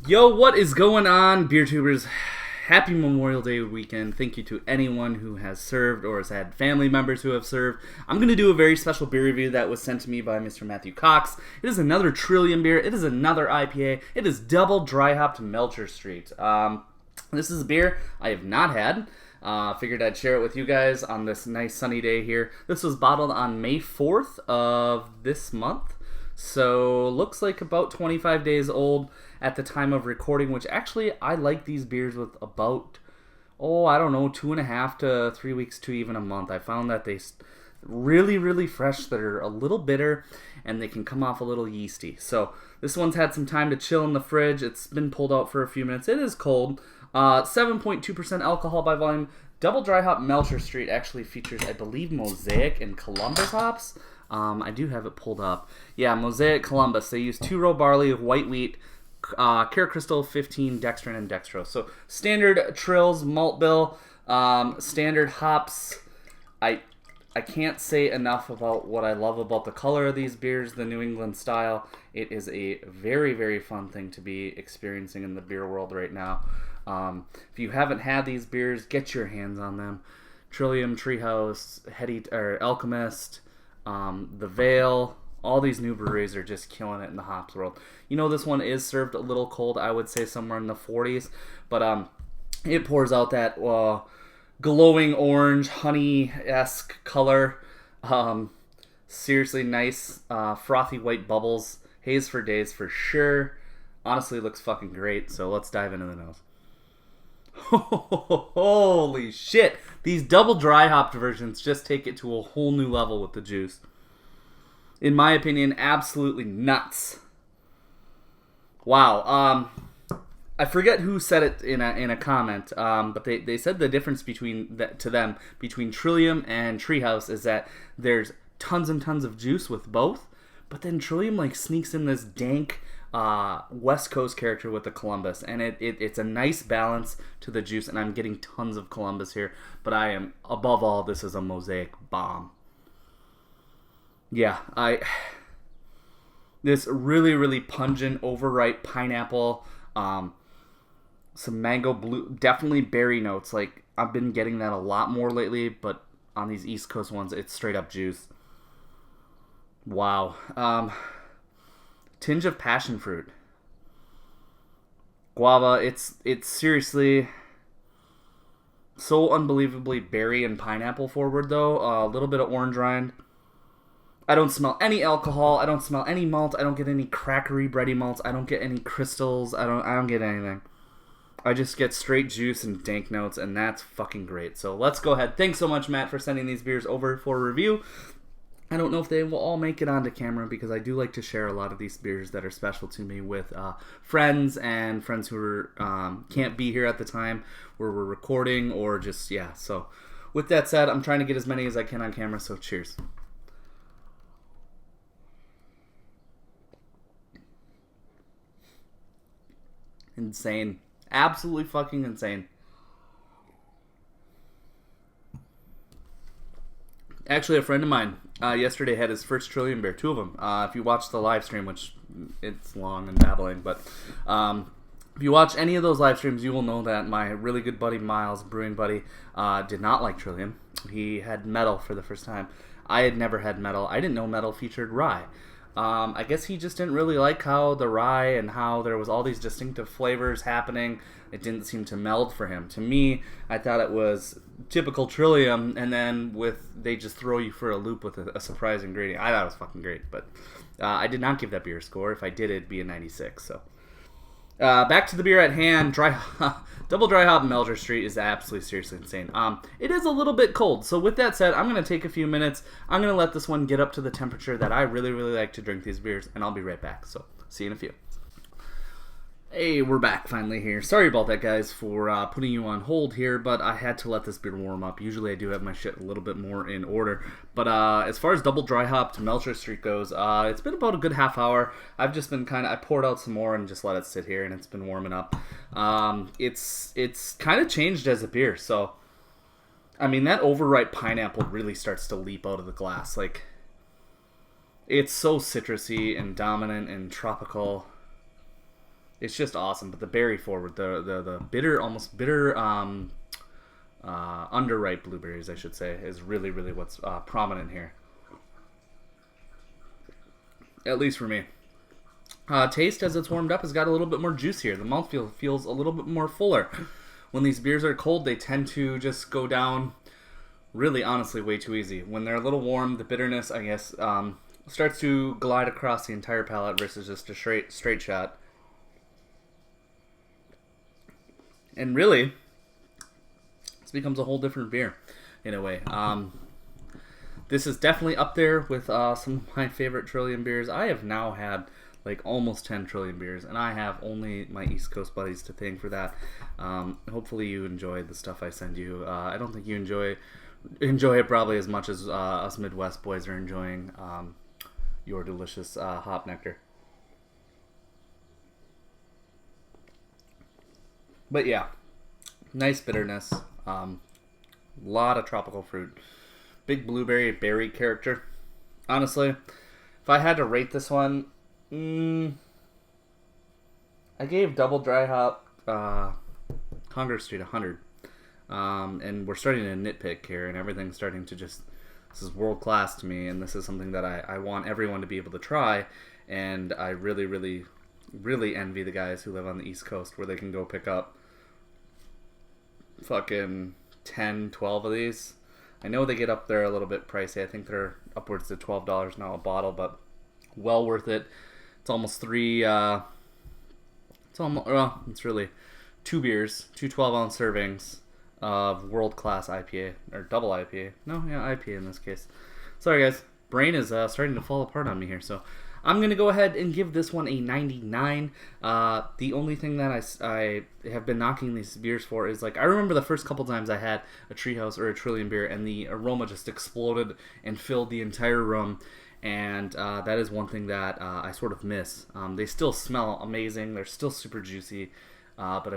Yo, what is going on, beer tubers? Happy Memorial Day weekend. Thank you to anyone who has served or has had family members who have served. I'm going to do a very special beer review that was sent to me by Mr. Matthew Cox. It is another Trillium beer. It is another IPA. It is double dry hopped Melcher Street. This is a beer I have not had. Figured I'd share it with you guys on this nice sunny day here. This was bottled on May 4th of this month. So, looks like about 25 days old at the time of recording, which actually, I like these beers with about, 2.5 to 3 weeks to even a month. I found that they really, really fresh. They're a little bitter, and they can come off a little yeasty. So, this one's had some time to chill in the fridge. It's been pulled out for a few minutes. It is cold. 7.2% alcohol by volume. Double dry hop Melcher Street actually features, I believe, Mosaic and Columbus hops. I do have it pulled up. Yeah, Mosaic, Columbus. They use 2-row barley, white wheat, Care Crystal 15, Dextrine, and Dextrose. So standard trills, malt bill, standard hops. I can't say enough about what I love about the color of these beers, the New England style. It is a very, very fun thing to be experiencing in the beer world right now. If you haven't had these beers, get your hands on them. Trillium, Treehouse, Alchemist, the Veil, all these new breweries are just killing it in the hops world. You know, this one is served a little cold, I would say somewhere in the 40s, but it pours out that glowing orange, honey-esque color. Seriously nice, frothy white bubbles. Haze for days for sure. Honestly, looks fucking great, so let's dive into the nose. Holy shit! These double dry hopped versions just take it to a whole new level with the juice. In my opinion, absolutely nuts. Wow. I forget who said it in a comment, but they said the difference between Trillium and Treehouse is that there's tons and tons of juice with both, but then Trillium sneaks in this dank West Coast character with the Columbus, and it's a nice balance to the juice, and I'm getting tons of Columbus here, but I am, above all, this is a Mosaic bomb. Yeah, this really, really pungent, overripe pineapple, some mango blue, definitely berry notes. I've been getting that a lot more lately, but on these East Coast ones, it's straight up juice. Wow. Tinge of passion fruit. Guava, it's seriously so unbelievably berry and pineapple forward, though. A little bit of orange rind. I don't smell any alcohol. I don't smell any malt. I don't get any crackery, bready malts. I don't get any crystals. I don't get anything. I just get straight juice and dank notes, and that's fucking great. So let's go ahead. Thanks so much, Matt, for sending these beers over for review. I don't know if they will all make it onto camera because I do like to share a lot of these beers that are special to me with friends and friends who can't be here at the time where we're recording or just, yeah. So with that said, I'm trying to get as many as I can on camera, so cheers. Insane. Absolutely fucking insane. Actually, a friend of mine yesterday had his first Trillium beer, 2 of them. If you watch the live stream, which it's long and babbling, but if you watch any of those live streams, you will know that my really good buddy Miles, brewing buddy, did not like Trillium. He had Metal for the first time. I had never had Metal. I didn't know Metal featured rye. I guess he just didn't really like how the rye and how there was all these distinctive flavors happening. It didn't seem to meld for him. To me, I thought it was typical Trillium, and then they just throw you for a loop with a surprise ingredient. I thought it was fucking great, but I did not give that beer a score. If I did, it'd be a 96. So back to the beer at hand. Double dry hop Melcher Street is absolutely seriously insane. It is a little bit cold, so with that said, I'm going to take a few minutes. I'm going to let this one get up to the temperature that I really, really like to drink these beers, and I'll be right back. So see you in a few. Hey, we're back finally here. Sorry about that, guys, for putting you on hold here, but I had to let this beer warm up. Usually I do have my shit a little bit more in order, but as far as double dry hop to Melcher Street goes, it's been about a good half hour. I've just been I poured out some more and just let it sit here, and it's been warming up. It's kind of changed as a beer, so, I mean, that overripe pineapple really starts to leap out of the glass. It's so citrusy and dominant and tropical. It's just awesome. But the berry forward, the bitter, almost bitter, underripe blueberries, I should say, is really, really what's prominent here. At least for me. Taste as it's warmed up has got a little bit more juice here. The mouthfeel feels a little bit more fuller. When these beers are cold, they tend to just go down really, honestly, way too easy. When they're a little warm, the bitterness, I guess, starts to glide across the entire palate versus just a straight shot. And really, this becomes a whole different beer in a way. This is definitely up there with some of my favorite Trillium beers. I have now had like almost 10 Trillium beers, and I have only my East Coast buddies to thank for that. Hopefully you enjoyed the stuff I send you. I don't think you enjoy it probably as much as us Midwest boys are enjoying your delicious hop nectar. But yeah, nice bitterness, lot of tropical fruit, big blueberry berry character. Honestly, if I had to rate this one, I gave double dry hop Congress Street 100. And we're starting to nitpick here, and everything's starting to just, this is world class to me, and this is something that I want everyone to be able to try, and I really, really, really envy the guys who live on the East Coast where they can go pick up fucking 10, 12 of these. I know they get up there a little bit pricey. I think they're upwards to $12 now a bottle, but well worth it. It's almost it's really 2 beers, 2 12-ounce servings of world-class IPA, or double IPA. No, yeah, IPA in this case. Sorry, guys. Brain is starting to fall apart on me here, so I'm going to go ahead and give this one a 99. The only thing that I have been knocking these beers for is, like, I remember the first couple times I had a Treehouse or a Trillium beer, and the aroma just exploded and filled the entire room. And that is one thing that I sort of miss. They still smell amazing. They're still super juicy. But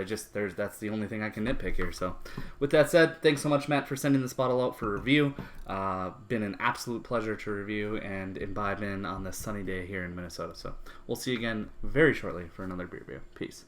that's the only thing I can nitpick here. So with that said, thanks so much, Matt, for sending this bottle out for review. Been an absolute pleasure to review and imbibe in on this sunny day here in Minnesota. So we'll see you again very shortly for another beer review. Peace.